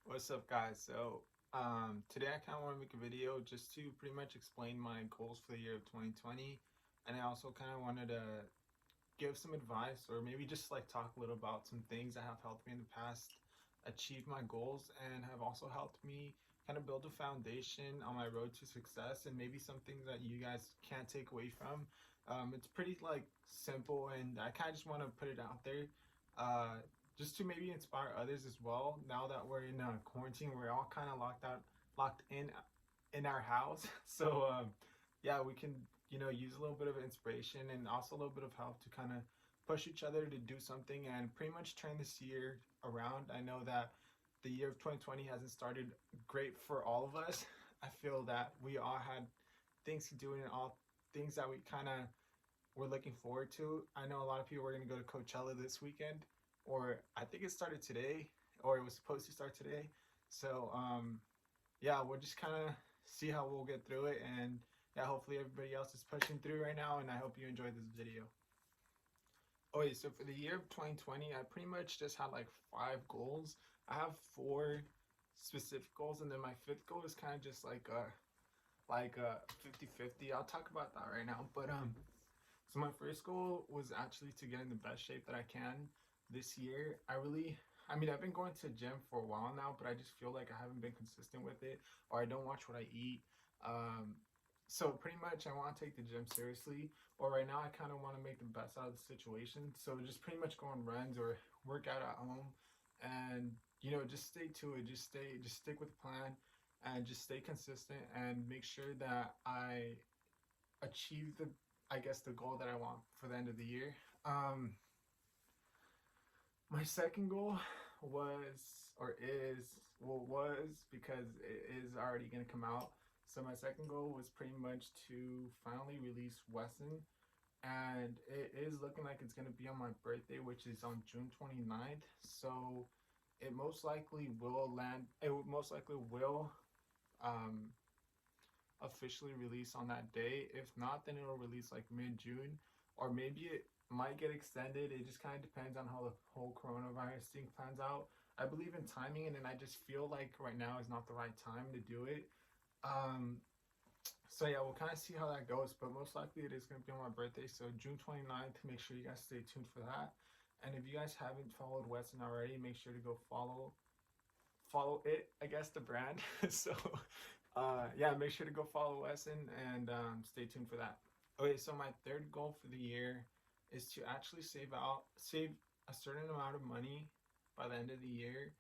What's up, guys? Today I kind of want to make a video just to pretty much explain my goals for the year of 2020, and I also kind of wanted to give some advice or maybe just like talk a little about some things that have helped me in the past achieve my goals and have also helped me kind of build a foundation on my road to success, and maybe some things that you guys can't take away from. It's pretty like simple, and I kind of just want to put it out there. Uh, just to maybe inspire others as well. Now that we're in quarantine, we're all kind of locked in our house. Yeah, we can use a little bit of inspiration and also a little bit of help to kind of push each other to do something and pretty much turn this year around. I know that the year of 2020 hasn't started great for all of us. I feel that we all had things to do and all things that we kind of we're looking forward to. I know a lot of people are going to go to Coachella this weekend, or I think it started today, or it was supposed to start today. Yeah, we'll just kind of see how we'll get through it, and yeah, hopefully everybody else is pushing through right now, and I hope you enjoyed this video. Okay, so for the year of 2020, I pretty much just had like five goals. I have four specific goals, and then my fifth goal is kind of just like 50-50. I'll talk about that right now, so my first goal was actually to get in the best shape that I can this year. I mean, I've been going to the gym for a while now, but I just feel like I haven't been consistent with it, or I don't watch what I eat. Um, so pretty much, I want to take the gym seriously. Or right now, I kind of want to make the best out of the situation. So just pretty much go on runs or work out at home, and just stay to it. Just stick with the plan, and just stay consistent, and make sure that I achieve the goal that I want for the end of the year. My second goal was because it is already gonna come out. So my second goal was pretty much to finally release Wesson, and it is looking like it's gonna be on my birthday, which is on June 29th. So it most likely will land. It most likely will um, officially release on that day. If not, then it'll release like mid-June, or maybe it might get extended. It just kind of depends on how the whole coronavirus thing plans out. I believe in timing, and then I just feel like right now is not the right time to do it. Um, so yeah, we'll kind of see how that goes, but most likely it is going to be on my birthday, so June 29th. Make sure you guys stay tuned for that. And if you guys haven't followed Weston already, make sure to go follow it, I guess, the brand. Yeah, make sure to go follow Wesson, and stay tuned for that. Okay, so my third goal for the year is to actually save a certain amount of money by the end of the year.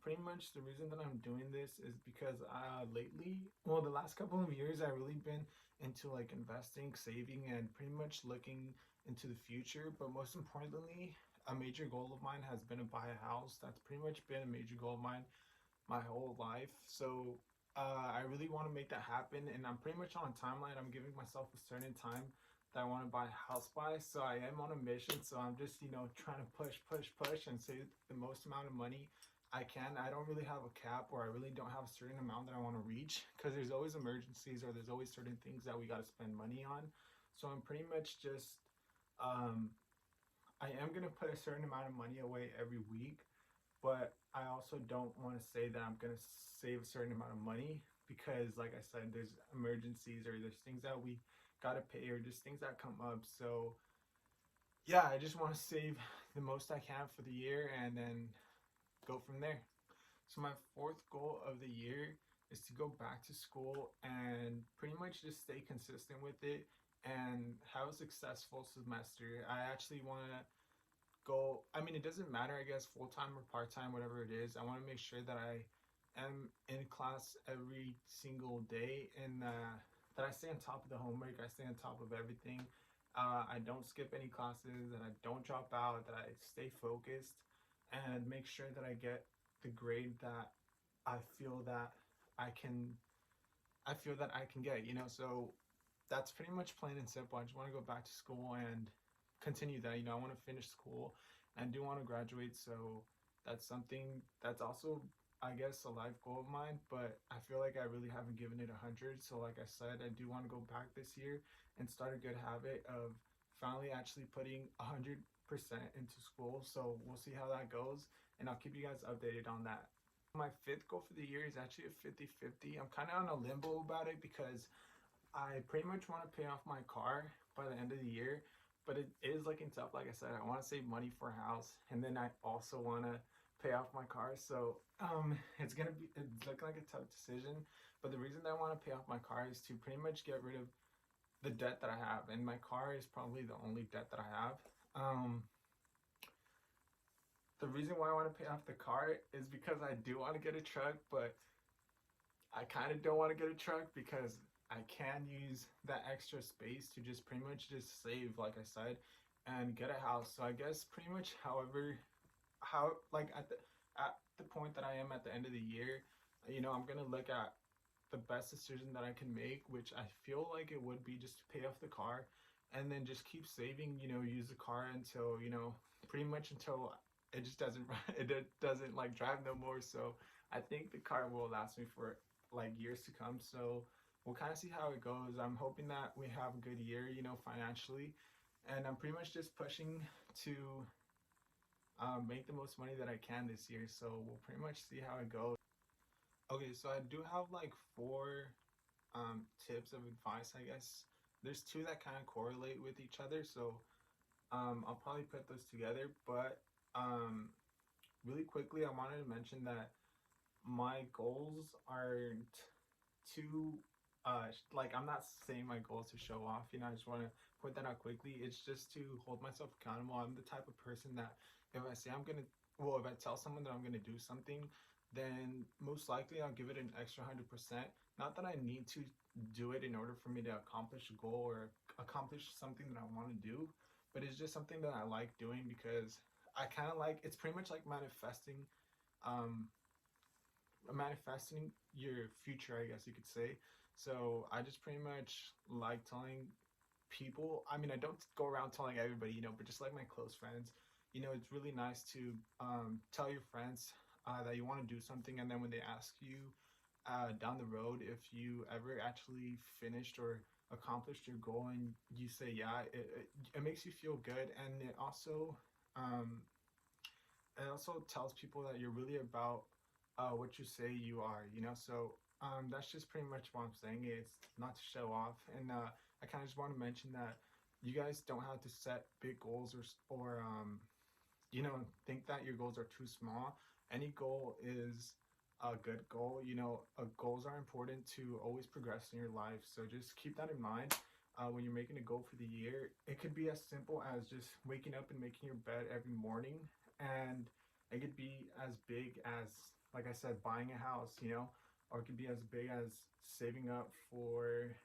Pretty much the reason that I'm doing this is because the last couple of years, I've really been into like investing, saving, and pretty much looking into the future. But most importantly, a major goal of mine has been to buy a house. That's pretty much been a major goal of mine my whole life. I really want to make that happen, and I'm pretty much on a timeline. I'm giving myself a certain time that I want to buy a house by. So I am on a mission. So I'm just trying to push, and save the most amount of money I can. I don't really have a cap, or I really don't have a certain amount that I want to reach, because there's always emergencies, or there's always certain things that we got to spend money on. So I'm pretty much just um, I am gonna put a certain amount of money away every week, but I also don't want to say that I'm going to save a certain amount of money, because, like I said, there's emergencies, or there's things that we got to pay, or just things that come up. So, yeah, I just want to save the most I can for the year, and then go from there. So, my fourth goal of the year is to go back to school and pretty much just stay consistent with it and have a successful semester. I actually want to go. I mean, it doesn't matter, I guess, full time or part time, whatever it is. I want to make sure that I am in class every single day, and that I stay on top of the homework. I stay on top of everything. I don't skip any classes, that I don't drop out, that I stay focused, and make sure that I get the grade that I feel that I can. I feel that I can get. So that's pretty much plain and simple. I just want to go back to school and continue that. I want to finish school and do want to graduate. So that's something that's also, I guess, a life goal of mine. But I feel like I really haven't given it 100. So, like I said, I do want to go back this year and start a good habit of finally actually putting 100% into school. So we'll see how that goes, and I'll keep you guys updated on that. My fifth goal for the year is actually a 50-50. I'm kind of on a limbo about it because I pretty much want to pay off my car by the end of the year, but it is looking tough. Like I said, I want to save money for a house, and then I also want to pay off my car. So it's looking like a tough decision. But the reason that I want to pay off my car is to pretty much get rid of the debt that I have, and my car is probably the only debt that I have. The reason why I want to pay off the car is because I do want to get a truck, but I kind of don't want to get a truck because I can use that extra space to just pretty much just save, like I said, and get a house. So I guess pretty much how like at the point that I am at the end of the year, I'm gonna look at the best decision that I can make, which I feel like it would be just to pay off the car, and then just keep saving. Use the car until pretty much until it just doesn't it doesn't like drive no more. So I think the car will last me for like years to come. So we'll kind of see how it goes. I'm hoping that we have a good year, financially, and I'm pretty much just pushing to make the most money that I can this year. So we'll pretty much see how it goes. Okay, so I do have like four tips of advice, I guess. There's two that kind of correlate with each other, so I'll probably put those together. But really quickly, I wanted to mention that my goals aren't too like, I'm not saying my goals to show off. I just want to point that out quickly. It's just to hold myself accountable. I'm the type of person that if I say if I tell someone that I'm gonna do something, then most likely I'll give it an extra 100%. Not that I need to do it in order for me to accomplish a goal or accomplish something that I want to do, but it's just something that I like doing because I kind of like, it's pretty much like um, manifesting your future, I guess you could say. So I just pretty much like telling people. I mean, I don't go around telling everybody, but just like my close friends, it's really nice to tell your friends that you want to do something, and then when they ask you down the road if you ever actually finished or accomplished your goal, and you say yeah, it makes you feel good, and um, it also tells people that you're really about what you say you are, So that's just pretty much what I'm saying. It's not to show off, and I kind of just want to mention that you guys don't have to set big goals or think that your goals are too small. Any goal is a good goal. Goals are important to always progress in your life. So just keep that in mind. When you're making a goal for the year, it could be as simple as just waking up and making your bed every morning, and it could be as big as, like I said, buying a house, or it could be as big as saving up for,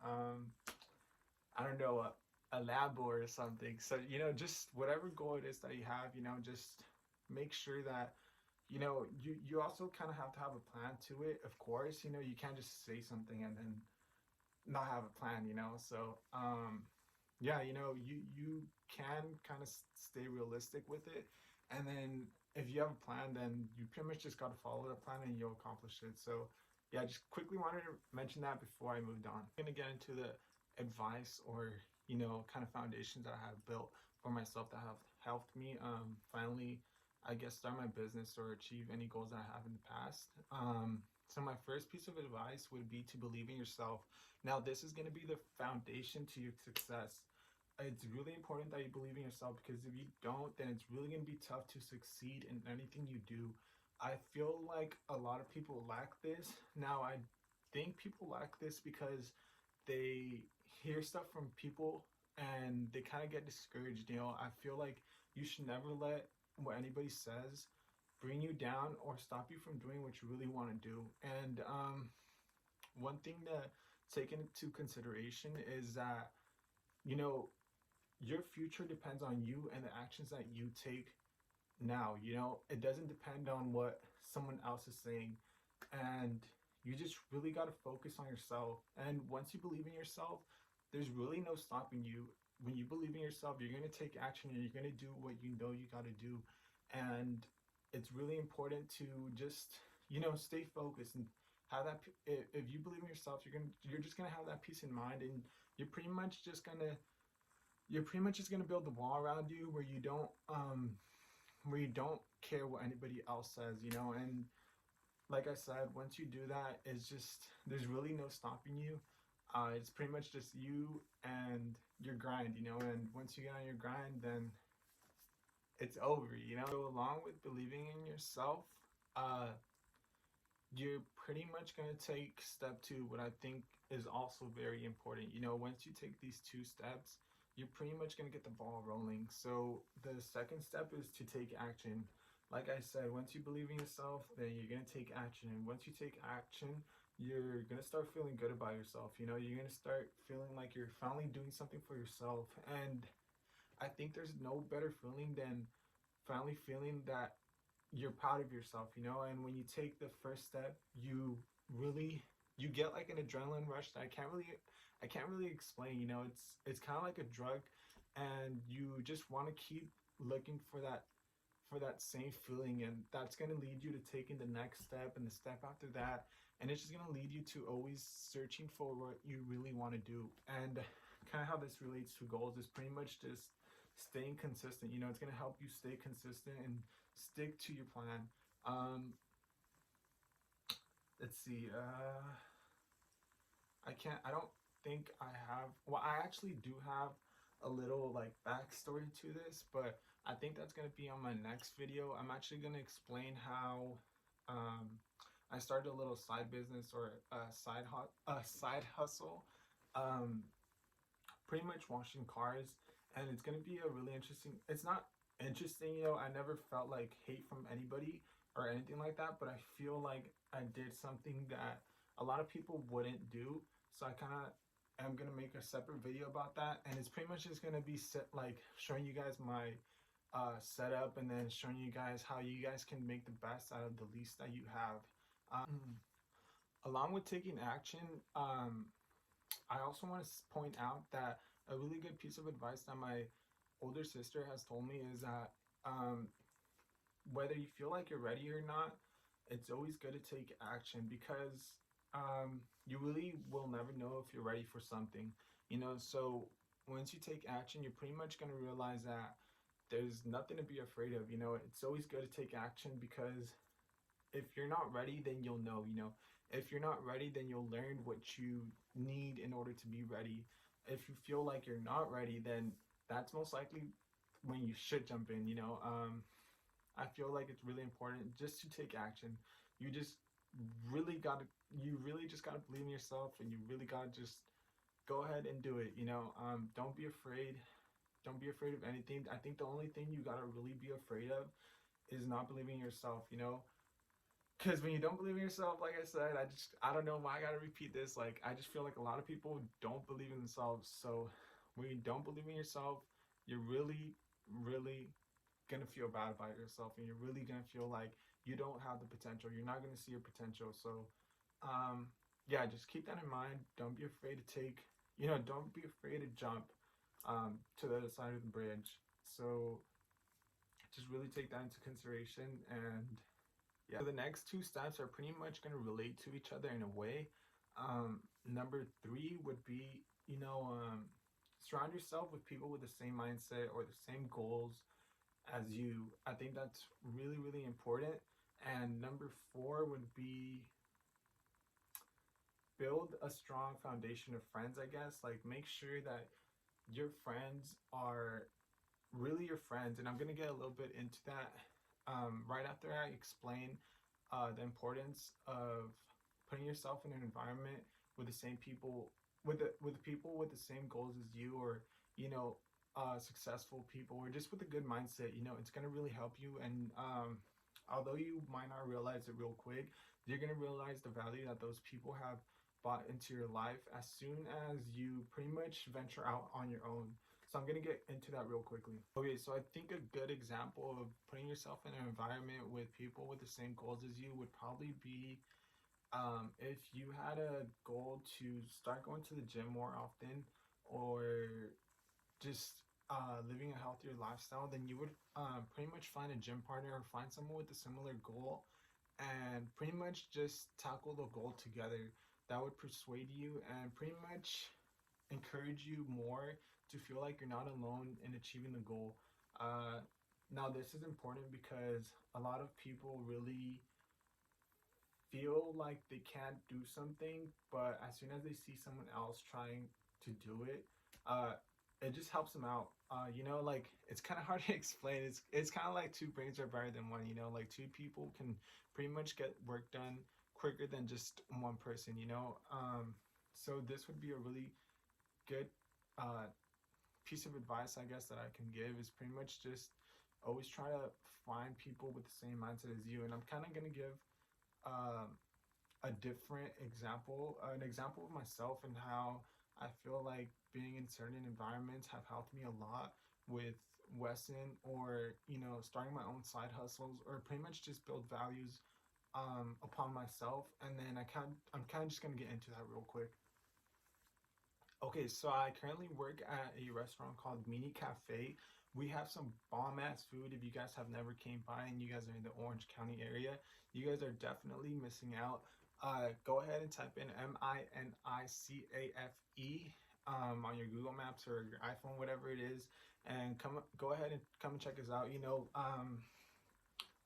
I don't know, a Lambo or something. So, just whatever goal it is that you have, just make sure that, you also kind of have to have a plan to it, of course. You can't just say something and then not have a plan, So, yeah, you can kind of stay realistic with it. And then if you have a plan, then you pretty much just got to follow the plan and you'll accomplish it. So, yeah, just quickly wanted to mention that before I moved on. I'm going to get into the advice or, kind of foundations that I have built for myself that have helped me finally, I guess, start my business or achieve any goals that I have in the past. So my first piece of advice would be to believe in yourself. Now, this is going to be the foundation to your success. It's really important that you believe in yourself, because if you don't, then it's really going to be tough to succeed in anything you do. I feel like a lot of people lack this. Now, I think people lack this because they hear stuff from people and they kind of get discouraged. I feel like you should never let what anybody says bring you down or stop you from doing what you really want to do. And one thing to take into consideration is that, you know, your future depends on you and the actions that you take now. It doesn't depend on what someone else is saying. And you just really got to focus on yourself. And once you believe in yourself, there's really no stopping you. When you believe in yourself, you're going to take action and you're going to do what you know you got to do. And it's really important to just, stay focused and have that. If you believe in yourself, you're just going to have that peace in mind, and you're pretty much just going to build the wall around you where you don't care what anybody else says, and like I said, once you do that, it's just, there's really no stopping you. It's pretty much just you and your grind, you know, and once you get on your grind, then it's over, you know. So along with believing in yourself, uh, you're pretty much going to take step two, what I think is also very important. You know, once you take these two steps, you're pretty much going to get the ball rolling. So the second step is to take action. Like I said, once you believe in yourself, then you're going to take action. And once you take action, you're going to start feeling good about yourself. You know, you're going to start feeling like you're finally doing something for yourself. And I think there's no better feeling than finally feeling that you're proud of yourself, you know. And when you take the first step, you really, you get like an adrenaline rush that I can't really explain, you know. It's kind of like a drug, and you just want to keep looking for that same feeling, and that's going to lead you to taking the next step and the step after that, and it's just going to lead you to always searching for what you really want to do. And kind of how this relates to goals is pretty much just staying consistent. You know, it's going to help you stay consistent and stick to your plan. um let's see, I don't think I have, well, I actually do have a little like backstory to this, but I think that's going to be on my next video. I'm actually going to explain how um I started a little side business, or a side hustle, um pretty much washing cars. And it's going to be a really interesting, it's not interesting, you know, I never felt like hate from anybody or anything like that, but I feel like I did something that a lot of people wouldn't do. So I kind of am going to make a separate video about that, and it's pretty much just going to be like showing you guys my setup, and then showing you guys how you guys can make the best out of the least that you have. Along with taking action, I also want to point out that a really good piece of advice that my older sister has told me is that um, whether you feel like you're ready or not, it's always good to take action, because you really will never know if you're ready for something, you know. So once you take action, you're pretty much going to realize that there's nothing to be afraid of, you know. It's always good to take action, because if you're not ready, then you'll know, you know. If you're not ready, then you'll learn what you need in order to be ready. If you feel like you're not ready, then that's most likely when you should jump in, you know. I feel like it's really important just to take action. You just really gotta, you really just gotta believe in yourself, and you really gotta just go ahead and do it, you know. Don't be afraid. Don't be afraid of anything. I think the only thing you gotta really be afraid of is not believing in yourself, you know. Because when you don't believe in yourself, like I said, I don't know why I gotta repeat this. Like, I just feel like a lot of people don't believe in themselves. So when you don't believe in yourself, you're really, really gonna feel bad about yourself, and you're really gonna feel like you don't have the potential. You're not gonna see your potential. So, yeah, just keep that in mind. Don't be afraid to take, you know, don't be afraid to jump to the other side of the bridge. So just really take that into consideration. And yeah, so the next two steps are pretty much going to relate to each other in a way. Number three would be, you know, surround yourself with people with the same mindset or the same goals as you. I think that's really, really important. And number four would be build a strong foundation of friends, I guess. Like, make sure that your friends are really your friends. And I'm going to get a little bit into that right after I explain the importance of putting yourself in an environment with the same people, with people with the same goals as you, or you know, successful people, or just with a good mindset. You know, it's gonna really help you. And although you might not realize it real quick, you're gonna realize the value that those people have brought into your life as soon as you pretty much venture out on your own. So I'm gonna get into that real quickly. Okay, so I think a good example of putting yourself in an environment with people with the same goals as you would probably be if you had a goal to start going to the gym more often, or just living a healthier lifestyle, then you would pretty much find a gym partner or find someone with a similar goal, and pretty much just tackle the goal together. That would persuade you and pretty much encourage you more to feel like you're not alone in achieving the goal. Uh, Now, this is important because a lot of people really feel like they can't do something, but as soon as they see someone else trying to do it, uh, it just helps them out. You know, like it's kind of hard to explain. It's kind of like two brains are better than one. You know, like two people can pretty much get work done quicker than just one person. You know, so this would be a really good uh, piece of advice, I guess, that I can give is pretty much just always try to find people with the same mindset as you. And I'm kind of gonna give um, a different example, an example of myself and how I feel like being in certain environments have helped me a lot with Wesson, or you know, starting my own side hustles, or pretty much just build values upon myself. And then I'm kind of just gonna get into that real quick. Okay, so I currently work at a restaurant called Mini Cafe. We have some bomb ass food. If you guys have never came by and you guys are in the Orange County area, you guys are definitely missing out. Go ahead and type in Minicafe on your Google Maps or your iPhone, whatever it is, and go ahead and come and check us out. You know,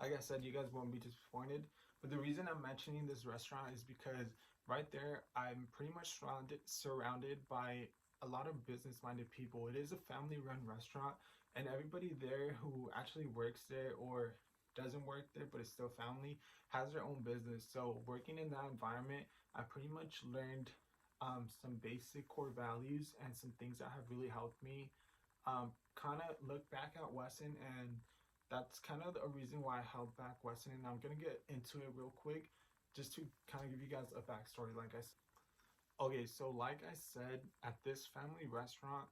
like I said, you guys won't be disappointed. But the reason I'm mentioning this restaurant is because right there, I'm pretty much surrounded by a lot of business minded people. It is a family run restaurant, and everybody there who actually works there or doesn't work there but is still family has their own business. So, working in that environment, I pretty much learned some basic core values and some things that have really helped me kind of look back at Wesson, and that's kind of a reason why I held back Wesson. And I'm gonna get into it real quick, just to kind of give you guys a backstory. Okay, so like I said, at this family restaurant,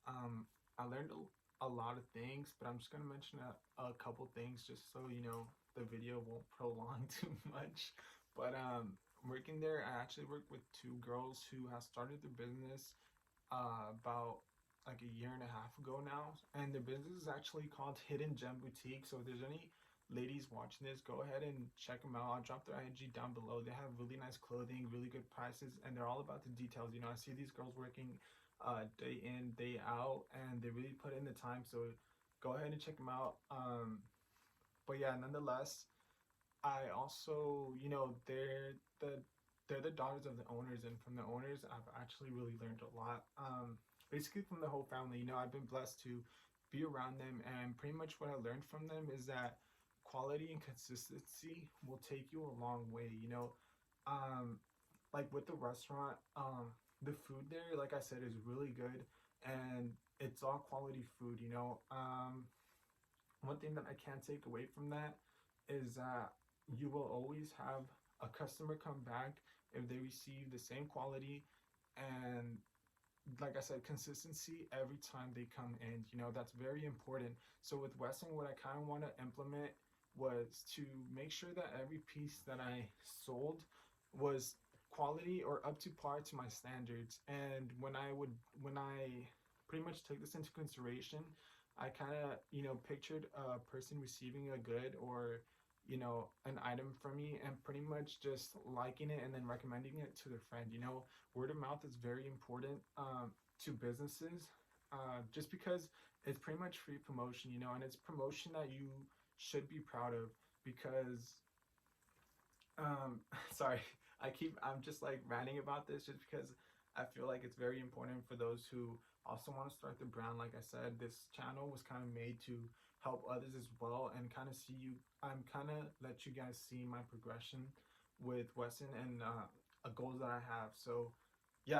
I learned a lot of things, but I'm just gonna mention a couple things just so you know the video won't prolong too much. But working there, I actually worked with two girls who have started their business about like a year and a half ago now, and the business is actually called Hidden Gem Boutique. So if there's any ladies watching this, go ahead and check them out. I'll drop their IG down below. They have really nice clothing, really good prices, and they're all about the details. You know, I see these girls working day in, day out, and they really put in the time. So go ahead and check them out. But yeah, nonetheless, I also, you know, they're the daughters of the owners, and from the owners, I've actually really learned a lot. Basically, from the whole family, you know, I've been blessed to be around them, and pretty much what I learned from them is that quality and consistency will take you a long way. You know, um, like with the restaurant, the food there, like I said, is really good, and it's all quality food. You know, one thing that I can't take away from that is that you will always have a customer come back if they receive the same quality and, like I said, consistency every time they come in. You know, that's very important. So with Wesson, what I kind of want to implement was to make sure that every piece that I sold was quality or up to par to my standards. And when I pretty much took this into consideration, I kind of, you know, pictured a person receiving a good or, you know, an item from me and pretty much just liking it and then recommending it to their friend. You know, word of mouth is very important to businesses, just because it's pretty much free promotion, you know, and it's promotion that you should be proud of because, sorry, I'm just like ranting about this just because I feel like it's very important for those who also want to start the brand. Like I said, this channel was kind of made to help others as well and kind of see you. I'm kind of let you guys see my progression with Wesson and goals that I have. So yeah,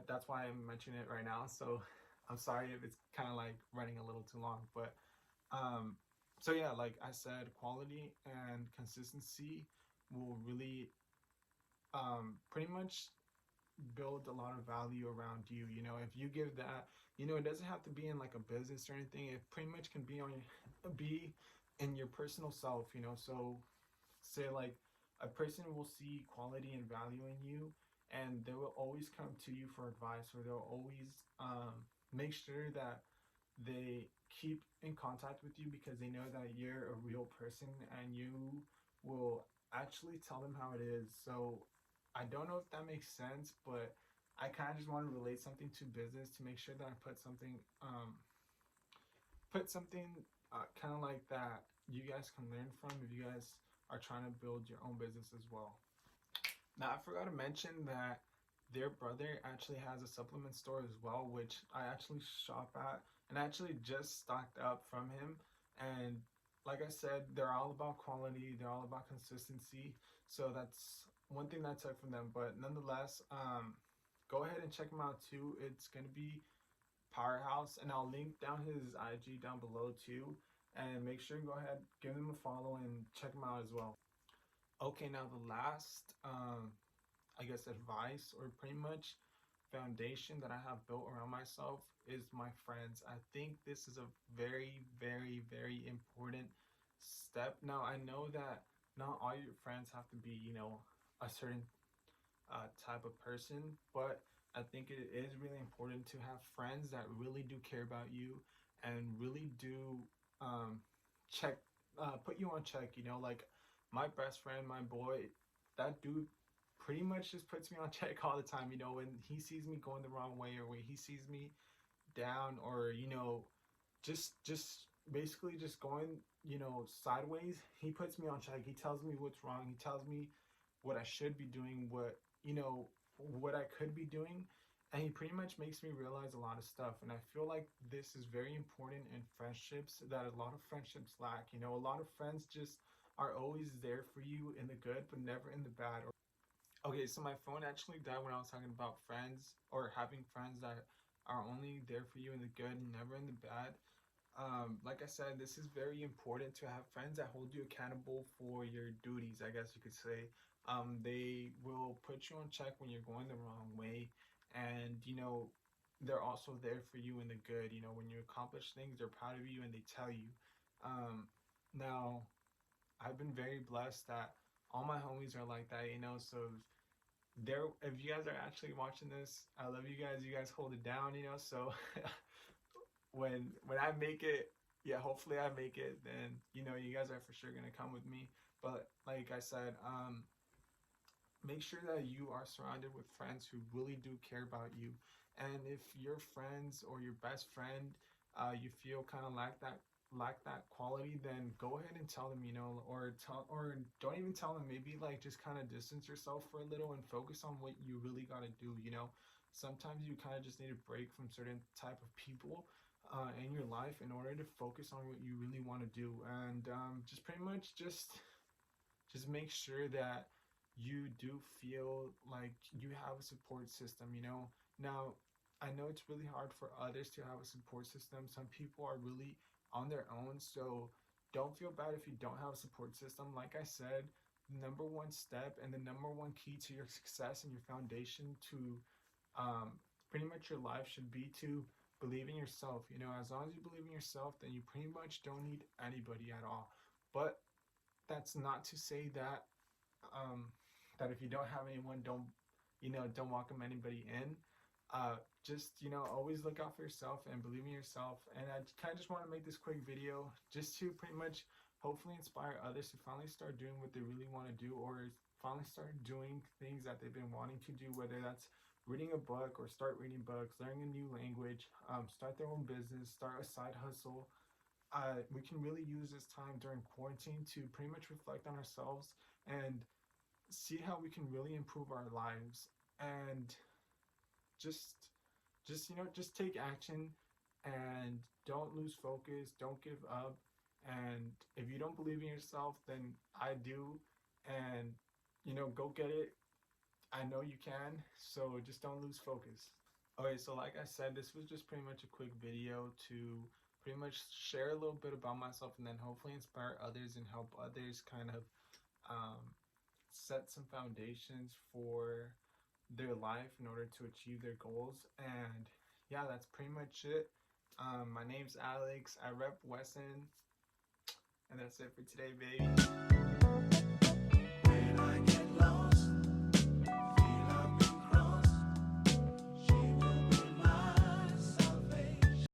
that's why I'm mentioning it right now. So I'm sorry if it's kind of like running a little too long, but um, so yeah, like I said, quality and consistency will really pretty much build a lot of value around you. You know, if you give that, you know, it doesn't have to be in like a business or anything. It pretty much can be in your personal self. You know, so say like a person will see quality and value in you, and they will always come to you for advice, or they'll always make sure that they keep in contact with you because they know that you're a real person and you will actually tell them how it is. So I don't know if that makes sense, but I kind of just want to relate something to business to make sure that I put something kind of like that you guys can learn from if you guys are trying to build your own business as well. Now, I forgot to mention that their brother actually has a supplement store as well, which I actually shop at, and I actually just stocked up from him. And like I said, they're all about quality, they're all about consistency. So that's one thing that I took from them. But nonetheless, go ahead and check him out too. It's gonna be Powerhouse, and I'll link down his IG down below too. And make sure and go ahead, give him a follow, and check him out as well. Okay, now the last I guess advice or pretty much foundation that I have built around myself is my friends. I think this is a very, very, very important step. Now, I know that not all your friends have to be, a certain type of person, but I think it is really important to have friends that really do care about you and really do check, put you on check. Like my best friend, my boy, that dude pretty much just puts me on check all the time. When he sees me going the wrong way or when he sees me down or just basically just going sideways, he puts me on check. He tells me what's wrong. He tells me what I should be doing, what I could be doing, and he pretty much makes me realize a lot of stuff. And I feel like this is very important in friendships that a lot of friendships lack. A lot of friends just are always there for you in the good but never in the bad. Okay, so my phone actually died when I was talking about friends or having friends that are only there for you in the good and never in the bad. Like I said, this is very important to have friends that hold you accountable for your duties, I guess you could say. They will put you on check when you're going the wrong way, and they're also there for you in the good. When you accomplish things, they're proud of you and they tell you. Now, I've been very blessed that all my homies are like that, so there, if you guys are actually watching this, I love you guys. You guys hold it down, so when I make it, yeah, hopefully I make it, then you guys are for sure gonna come with me. But like I said, make sure that you are surrounded with friends who really do care about you. And if your friends or your best friend, you feel kind of lack that quality, then go ahead and tell them, or don't even tell them. Maybe like just kind of distance yourself for a little and focus on what you really gotta do. Sometimes you kind of just need a break from certain type of people in your life in order to focus on what you really want to do, and just pretty much just make sure that you do feel like you have a support system. Now, I know it's really hard for others to have a support system. Some people are really on their own, so don't feel bad if you don't have a support system. Like I said, the number one step and the number one key to your success and your foundation to pretty much your life should be to believe in yourself. As long as you believe in yourself, then you pretty much don't need anybody at all. But that's not to say um, that if you don't have anyone, don't welcome anybody in. Just always look out for yourself and believe in yourself. And I kind of just want to make this quick video just to pretty much hopefully inspire others to finally start doing what they really want to do, or finally start doing things that they've been wanting to do, whether that's reading a book or start reading books, learning a new language, start their own business, start a side hustle. We can really use this time during quarantine to pretty much reflect on ourselves and see how we can really improve our lives, and just take action and don't lose focus, don't give up. And if you don't believe in yourself, then I do, and go get it. I know you can, so just don't lose focus. Okay, so like I said, this was just pretty much a quick video to pretty much share a little bit about myself and then hopefully inspire others and help others kind of um, set some foundations for their life in order to achieve their goals. And yeah, that's pretty much it. My name's Alex. I rep Wesson, and that's it for today, baby.